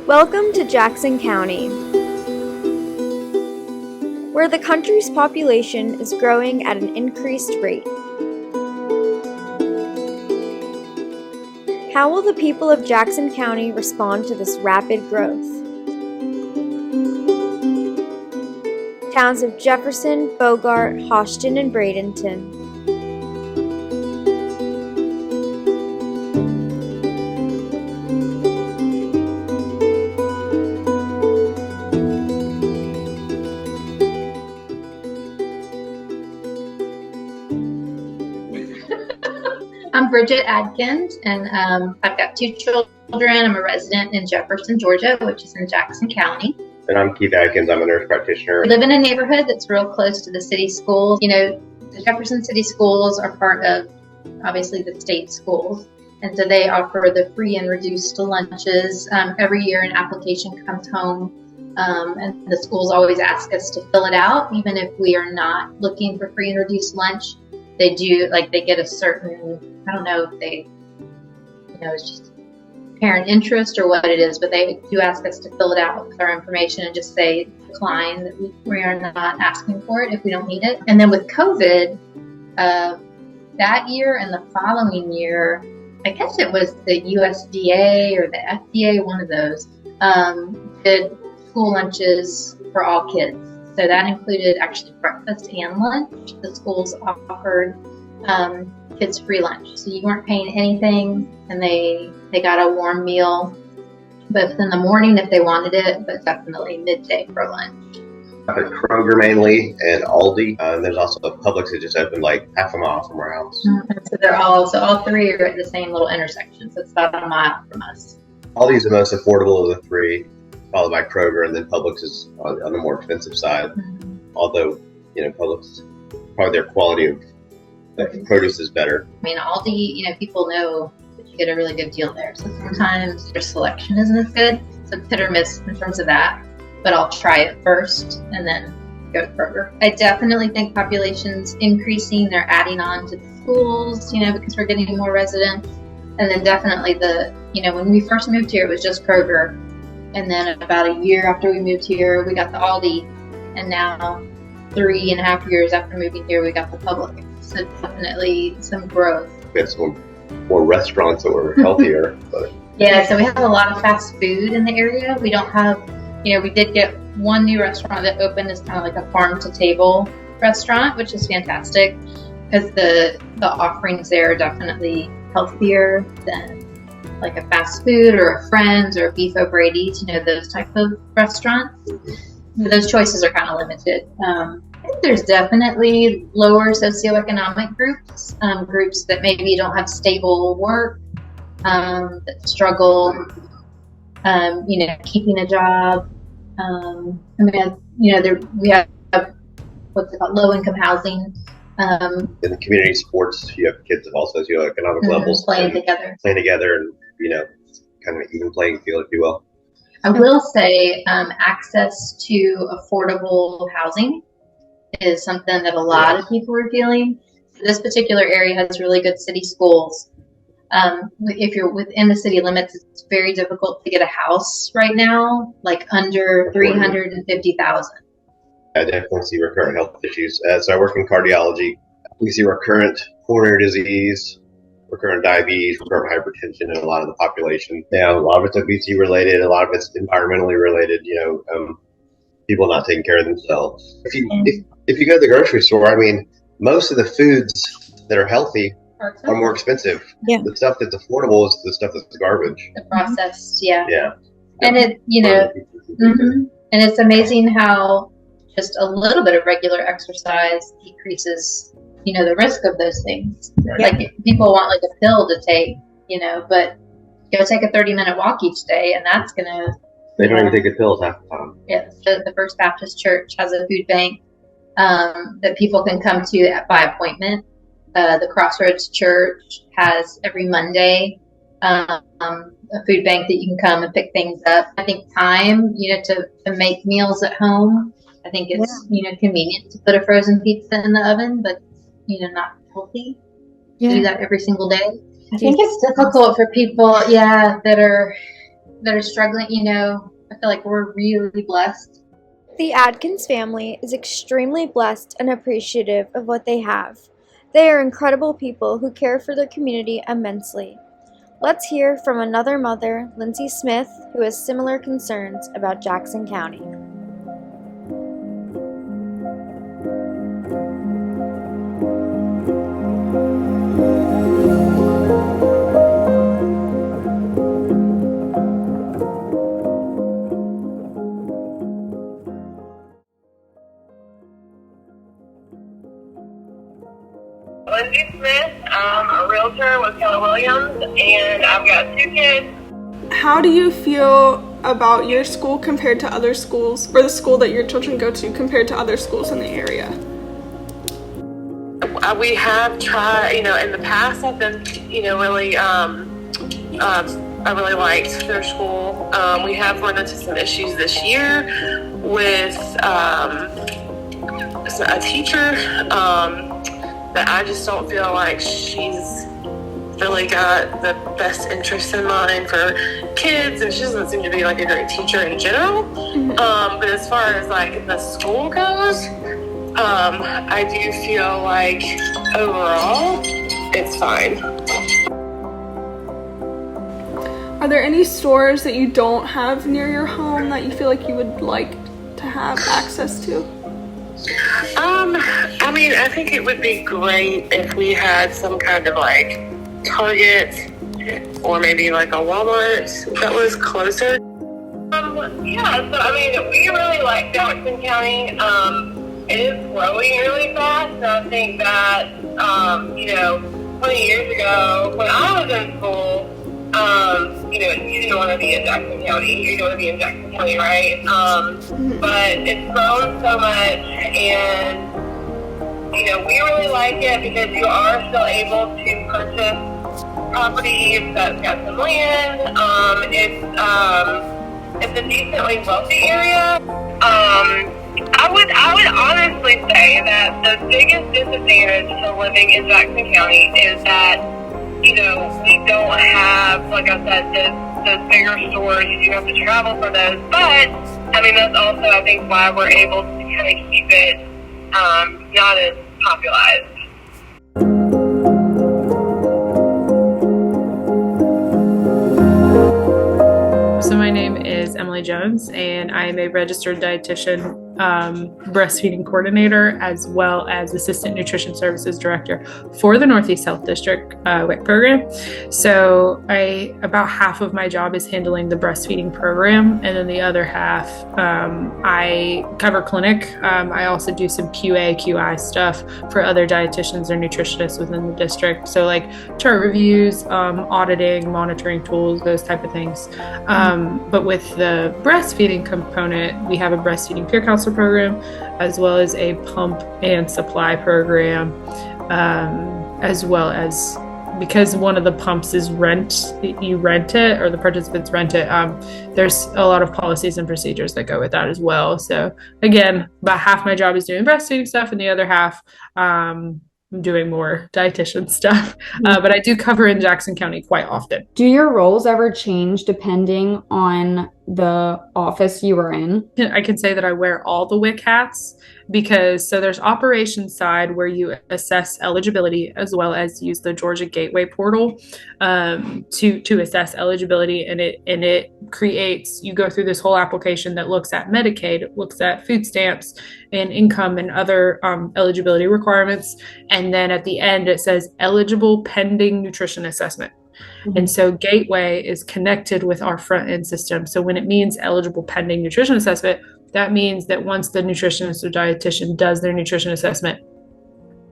Welcome to Jackson County, where the country's population is growing at an increased rate. How will the people of Jackson County respond to this rapid growth? Towns of Jefferson, Bogart, Hoschton, and Bradenton. I'm Bridget Adkins, and I've got 2 children. I'm a resident in Jefferson, Georgia, which is in Jackson County. And I'm Keith Adkins. I'm a nurse practitioner. We live in a neighborhood that's real close to the city schools. You know, the Jefferson City Schools are part of, obviously, the state schools. And so they offer the free and reduced lunches. Every year an application comes home, and the schools always ask us to fill it out, even if we are not looking for free and reduced lunch. They do, like, they get a certain, I don't know if they, it's just parent interest or what it is, but they do ask us to fill it out with our information and just say decline, that we are not asking for it if we don't need it. And then with COVID, that year and the following year, I guess it was the USDA or the FDA, one of those, did school lunches for all kids. So that included actually breakfast and lunch. The schools offered kids free lunch. So you weren't paying anything, and they got a warm meal, both in the morning if they wanted it, but definitely midday for lunch. At Kroger mainly, and Aldi. And there's also a Publix that just opened like half a mile from our house. And so all 3 are at the same little intersection. So it's about a mile from us. Aldi is the most affordable of the 3. Followed by Kroger, and then Publix is on the more expensive side. Mm-hmm. Although, Publix, probably their quality of produce is better. I mean, Aldi, people know that you get a really good deal there. So sometimes their selection isn't as good. So hit or miss in terms of that. But I'll try it first and then go to Kroger. I definitely think population's increasing. They're adding on to the schools, because we're getting more residents. And then definitely when we first moved here, it was just Kroger. And then about a year after we moved here, we got the Aldi. And now 3.5 years after moving here, we got the Publix. So definitely some growth. We have some more restaurants that were healthier. But. Yeah, so we have a lot of fast food in the area. We don't have, we did get one new restaurant that opened as kind of like a farm-to-table restaurant, which is fantastic because the offerings there are definitely healthier than like a fast food or a Friends or a Beef O'Brady's, those type of restaurants. Those choices are kind of limited. I think there's definitely lower socioeconomic groups, groups that maybe don't have stable work, that struggle, keeping a job. We have what's it called, low-income housing. In the community sports, you have kids of all socioeconomic levels playing together, and kind of even playing field, if you will. I will say access to affordable housing is something that a lot of people are feeling. This particular area has really good city schools. If you're within the city limits, it's very difficult to get a house right now, like under $350,000. I definitely see recurrent health issues. So I work in cardiology. We see recurrent coronary disease, recurrent diabetes, recurrent hypertension in a lot of the population. Now, a lot of it's obesity related, a lot of it's environmentally related, people not taking care of themselves. If you go to the grocery store, most of the foods that are healthy are more expensive. Yeah. The stuff that's affordable is the stuff that's garbage. The processed, yeah. Yeah. And it, and it's amazing how just a little bit of regular exercise decreases, the risk of those things. Right. Like people want like a pill to take, but go take a 30-minute walk each day, and that's gonna. They don't even take the pills half the time. Yeah, the First Baptist Church has a food bank that people can come to by appointment. The Crossroads Church has every Monday a food bank that you can come and pick things up. I think time, to make meals at home. I think it's, convenient to put a frozen pizza in the oven, but, not healthy. Do that every single day. I think it's difficult for people, that are that are struggling. I feel like we're really blessed. The Adkins family is extremely blessed and appreciative of what they have. They are incredible people who care for their community immensely. Let's hear from another mother, Lindsay Smith, who has similar concerns about Jackson County. Lindsay Smith. I'm a realtor with Keller Williams, and I've got 2 kids. How do you feel about your school compared to other schools, or the school that your children go to compared to other schools in the area? We have tried, in the past I've been, really, I really liked their school. We have run into some issues this year with a teacher that I just don't feel like she's really got the best interest in mind for kids, and she doesn't seem to be like a great teacher in general. But as far as like the school goes, I do feel like overall it's fine. Are there any stores that you don't have near your home that you feel like you would like to have access to? I think it would be great if we had some kind of like Target or maybe like a Walmart that was closer. We really like Jackson County. It is growing really fast, and I think that, 20 years ago when I was in school, you didn't want to be in Jackson County. You didn't want to be in Jackson County, right? But it's grown so much, and, we really like it because you are still able to purchase property that's got some land. It's a decently wealthy area. I would honestly say that the biggest disadvantage to living in Jackson County is that, we don't have, like I said, those bigger stores. You do have to travel for those. But, that's also, I think, why we're able to kind of keep it not as popularized. So my name is Emily Jones, and I am a registered dietitian, breastfeeding coordinator, as well as assistant nutrition services director for the Northeast Health District WIC program. So about half of my job is handling the breastfeeding program, and then the other half I cover clinic. I also do some QA/QI stuff for other dietitians or nutritionists within the district. So like chart reviews, auditing, monitoring tools, those type of things. But with the breastfeeding component, we have a breastfeeding peer counselor program, as well as a pump and supply program, as well as, because one of the pumps is you rent it, or the participants rent it, there's a lot of policies and procedures that go with that as well. So again, about half my job is doing breastfeeding stuff, and the other half I'm doing more dietitian stuff, but I do cover in Jackson County quite often. Do your roles ever change depending on the office you are in? I can say that I wear all the WIC hats, because there's operations side where you assess eligibility, as well as use the Georgia Gateway portal to assess eligibility, and it creates, you go through this whole application that looks at Medicaid, it looks at food stamps and income and other eligibility requirements, and then at the end it says eligible pending nutrition assessment. And so Gateway is connected with our front end system. So when it means eligible pending nutrition assessment, that means that once the nutritionist or dietitian does their nutrition assessment,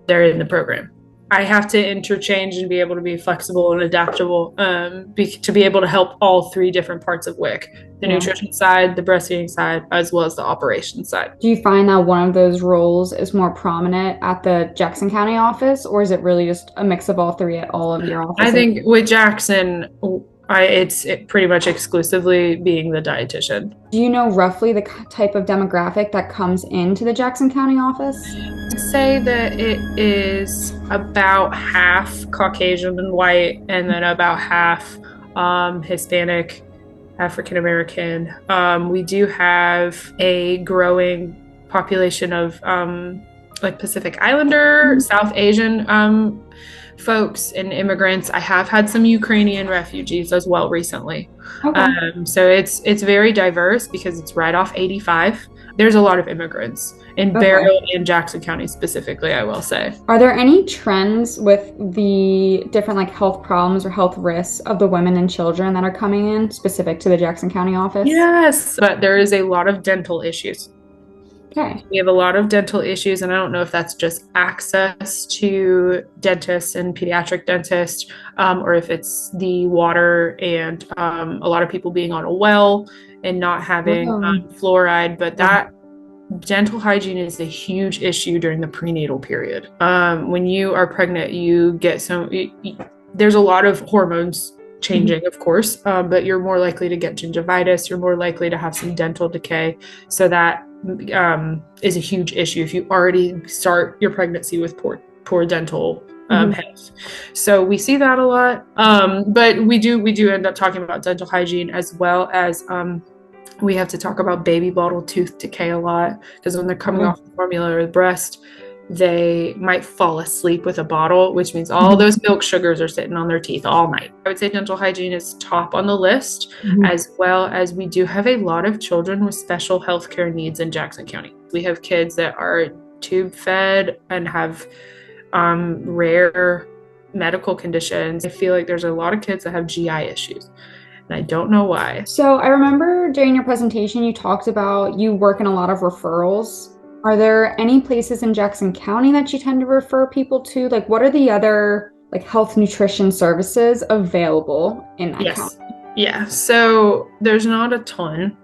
they're in the program. I have to interchange and be able to be flexible and adaptable to be able to help all 3 different parts of WIC, the nutrition side, the breastfeeding side, as well as the operations side. Do you find that one of those roles is more prominent at the Jackson County office, or is it really just a mix of all 3 at all of your offices? I think with Jackson, it's pretty much exclusively being the dietitian. Do you know roughly the type of demographic that comes into the Jackson County office? I'd say that it is about half Caucasian and white, and then about half Hispanic, African American. We do have a growing population of like Pacific Islander, South Asian folks and immigrants. I have had some Ukrainian refugees as well recently. Okay. So it's very diverse because it's right off 85. There's a lot of immigrants in Barrow and Jackson County specifically, I will say. Are there any trends with the different like health problems or health risks of the women and children that are coming in specific to the Jackson County office? Yes, but there is a lot of dental issues. Okay. We have a lot of dental issues, and I don't know if that's just access to dentists and pediatric dentists, or if it's the water and a lot of people being on a well and not having fluoride. But that dental hygiene is a huge issue during the prenatal period. When you are pregnant, you get there's a lot of hormones changing, of course, but you're more likely to get gingivitis. You're more likely to have some dental decay. So that is a huge issue if you already start your pregnancy with poor dental health. So we see that a lot, but we do end up talking about dental hygiene, as well as we have to talk about baby bottle tooth decay a lot, because when they're coming off the formula or the breast, they might fall asleep with a bottle, which means all those milk sugars are sitting on their teeth all night. I would say dental hygiene is top on the list, as well as we do have a lot of children with special healthcare needs in Jackson County. We have kids that are tube fed and have rare medical conditions. I feel like there's a lot of kids that have GI issues, and I don't know why. So I remember during your presentation, you talked about you work in a lot of referrals. Are there any places in Jackson County that you tend to refer people to? Like, what are the other like health nutrition services available in that county? Yeah, so there's not a ton,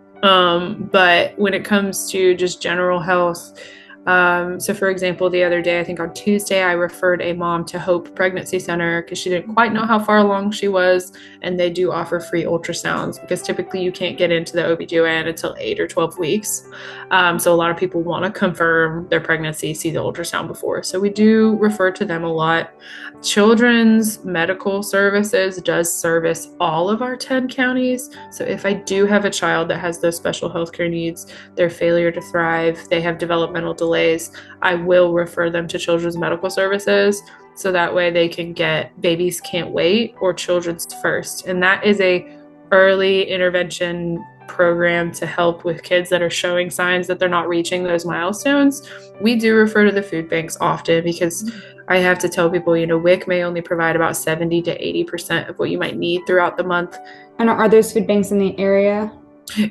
but when it comes to just general health, so for example, the other day, I think on Tuesday, I referred a mom to Hope Pregnancy Center because she didn't quite know how far along she was, and they do offer free ultrasounds because typically you can't get into the OB/GYN until 8 or 12 weeks. So a lot of people want to confirm their pregnancy, see the ultrasound before. So we do refer to them a lot. Children's Medical Services does service all of our 10 counties. So if I do have a child that has those special healthcare needs, their failure to thrive, they have developmental delays, I will refer them to Children's Medical Services, so that way they can get Babies Can't Wait or Children's First. And that is a early intervention program to help with kids that are showing signs that they're not reaching those milestones. We do refer to the food banks often because I have to tell people, WIC may only provide about 70 to 80% of what you might need throughout the month. And are those food banks in the area?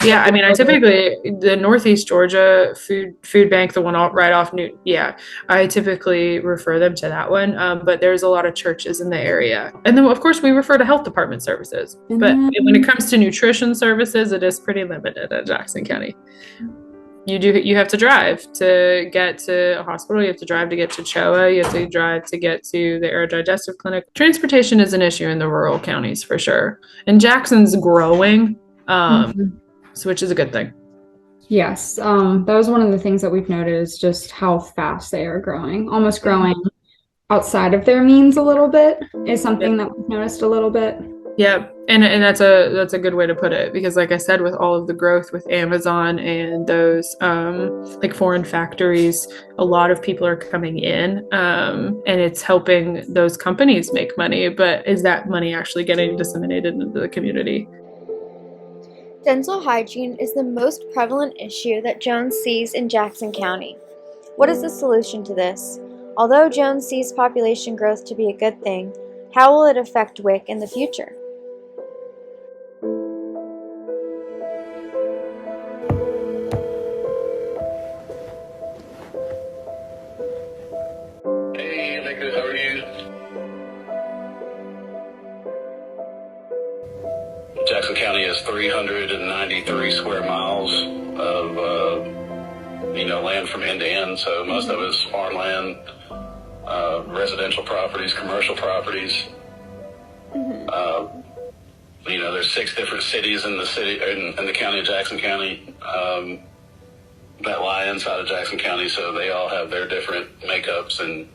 Yeah, I mean, I typically, the Northeast Georgia food bank, the one right off Newton, I typically refer them to that one, but there's a lot of churches in the area. And then, of course, we refer to health department services. But when it comes to nutrition services, it is pretty limited at Jackson County. You have to drive to get to a hospital, you have to drive to get to CHOA, you have to drive to get to the aerodigestive clinic. Transportation is an issue in the rural counties for sure. And Jackson's growing. Which is a good thing. Yes, that was one of the things that we've noticed, just how fast they are growing, almost growing outside of their means a little bit is something that we've noticed a little bit. Yeah, and that's a good way to put it, because like I said, with all of the growth with Amazon and those like foreign factories, a lot of people are coming in, and it's helping those companies make money, but is that money actually getting disseminated into the community? Dental hygiene is the most prevalent issue that Jones sees in Jackson County. What is the solution to this? Although Jones sees population growth to be a good thing, how will it affect WIC in the future? Hey, Nicholas, how are you? Jackson County has 393 square miles of, land from end to end. So most of it's farmland, residential properties, commercial properties. There's 6 different cities in the county of Jackson County that lie inside of Jackson County. So they all have their different makeups and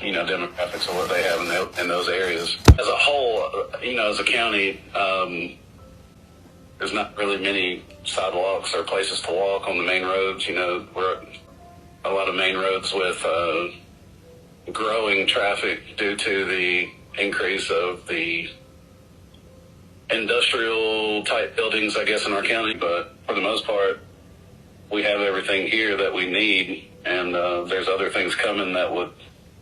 demographics of what they have in those areas. As a whole, as a county, there's not really many sidewalks or places to walk on the main roads. We're a lot of main roads with growing traffic due to the increase of the industrial type buildings, I guess, in our county. But for the most part, we have everything here that we need, and there's other things coming that would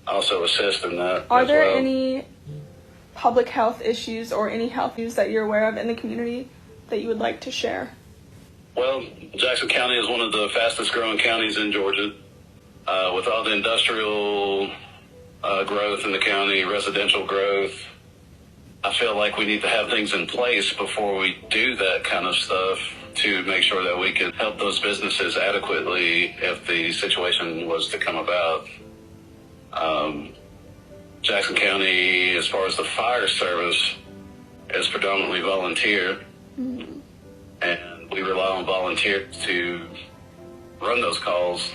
also assist in that. Are as there well. any public health issues or any health issues that you're aware of in the community that you would like to share? Well, Jackson County is one of the fastest growing counties in Georgia. With all the industrial growth in the county, residential growth, I feel like we need to have things in place before we do that kind of stuff to make sure that we can help those businesses adequately if the situation was to come about. Jackson County, as far as the fire service, is predominantly volunteer, and we rely on volunteers to run those calls.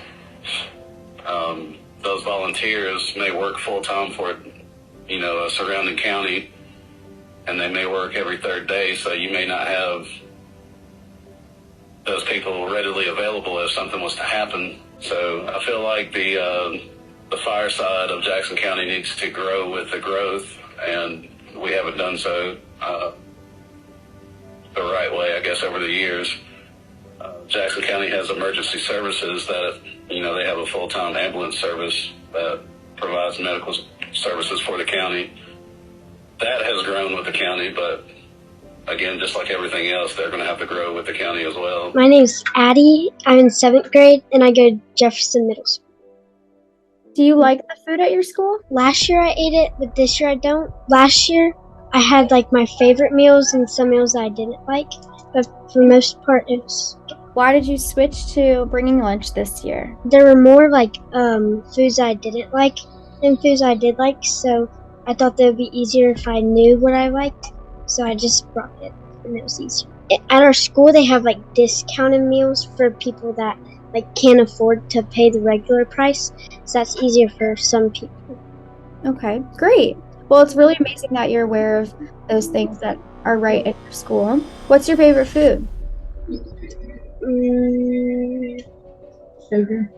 Those volunteers may work full-time for a surrounding county, and they may work every third day, so you may not have those people readily available if something was to happen. So I feel like the fire side of Jackson County needs to grow with the growth, and we haven't done so the right way, I guess, over the years. Jackson County has emergency services that, they have a full-time ambulance service that provides medical services for the county. That has grown with the county, but again, just like everything else, they're going to have to grow with the county as well. My name's Addie. I'm in 7th grade, and I go to Jefferson Middle School. Do you like the food at your school? Last year I ate it, but this year I don't. Last year I had my favorite meals and some meals I didn't like, but for the most part it was good. Why did you switch to bringing lunch this year? There were more foods I didn't like than foods I did like, so I thought that it would be easier if I knew what I liked, so I just brought it, and it was easier. At our school they have discounted meals for people that can't afford to pay the regular price, so that's easier for some people. Okay, great. Well, it's really amazing that you're aware of those things that are right at your school. What's your favorite food? Sugar.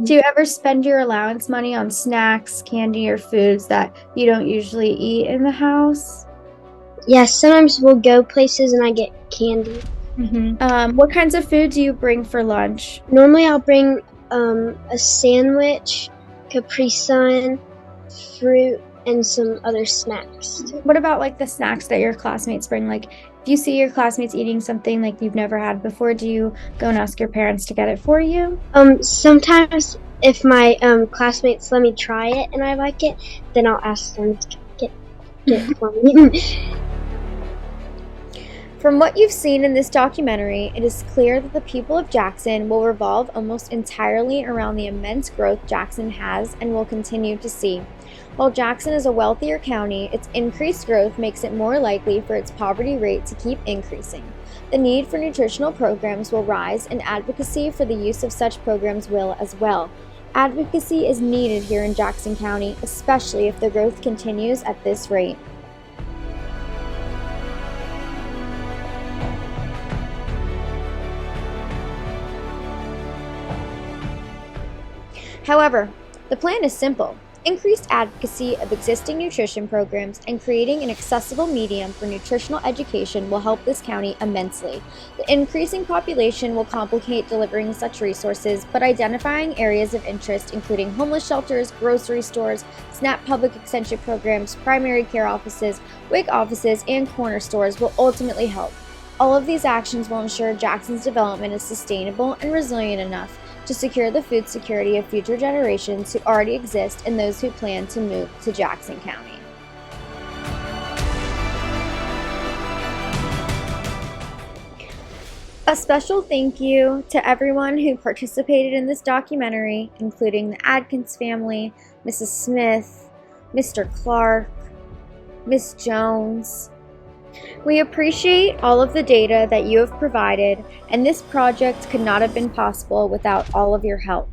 Do you ever spend your allowance money on snacks, candy, or foods that you don't usually eat in the house? Yes, sometimes we'll go places and I get candy. What kinds of food do you bring for lunch? Normally I'll bring a sandwich, Capri Sun, fruit, and some other snacks. What about the snacks that your classmates bring? If you see your classmates eating something you've never had before, do you go and ask your parents to get it for you? Sometimes if my classmates let me try it and I like it, then I'll ask them to get it for me. From what you've seen in this documentary, it is clear that the people of Jackson will revolve almost entirely around the immense growth Jackson has and will continue to see. While Jackson is a wealthier county, its increased growth makes it more likely for its poverty rate to keep increasing. The need for nutritional programs will rise, and advocacy for the use of such programs will as well. Advocacy is needed here in Jackson County, especially if the growth continues at this rate. However, the plan is simple. Increased advocacy of existing nutrition programs and creating an accessible medium for nutritional education will help this county immensely. The increasing population will complicate delivering such resources, but identifying areas of interest including homeless shelters, grocery stores, SNAP public extension programs, primary care offices, WIC offices, and corner stores will ultimately help. All of these actions will ensure Jackson's development is sustainable and resilient enough to secure the food security of future generations who already exist and those who plan to move to Jackson County. A special thank you to everyone who participated in this documentary, including the Adkins family, Mrs. Smith, Mr. Clark, Miss Jones. We appreciate all of the data that you have provided, and this project could not have been possible without all of your help.